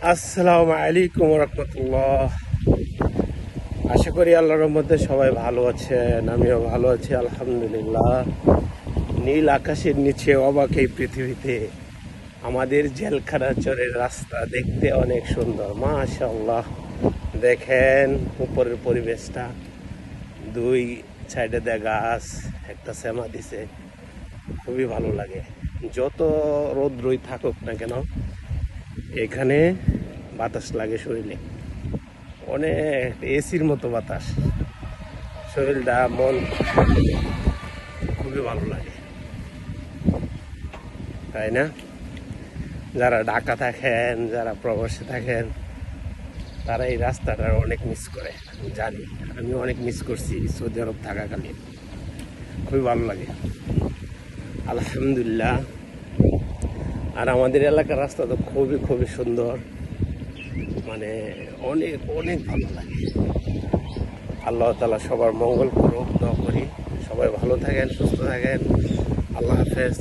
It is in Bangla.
আসসালামু আলাইকুম রহমতুল্লাহ। আশা করি আল্লাহর মধ্যে সবাই ভালো আছেন, আমিও ভালো আছি আলহামদুলিল্লাহ। নীল আকাশের নিচে অবাক এই পৃথিবীতে আমাদের জেলখানা চরের রাস্তা দেখতে অনেক সুন্দর, মাশাআল্লাহ। দেখেন উপরের পরিবেশটা, দুই সাইডে দেয়া গাছ, একটা শ্যামা দিছে, খুবই ভালো লাগে। যত রৌদ্রই থাকুক না কেন এখানে বাতাস লাগে শরীরে, অনেক এসির মতো বাতাস, শরীরটা মন খুবই ভালো লাগে, তাই না? যারা ঢাকা থাকেন, যারা প্রবাসে থাকেন, তারা এই রাস্তাটা অনেক মিস করে, আমি জানি। আমি অনেক মিস করছি সৌদি আরব থাকাকালীন, খুবই ভালো লাগে আলহামদুলিল্লাহ। আর আমাদের এলাকার রাস্তা তো খুবই খুবই সুন্দর, মানে অনেক অনেক ভালো লাগে। আল্লাহ তাআলা সবার মঙ্গল করুক, দোয়া করি। সবাই ভালো থাকেন, সুস্থ থাকেন। আল্লাহ হাফেজ।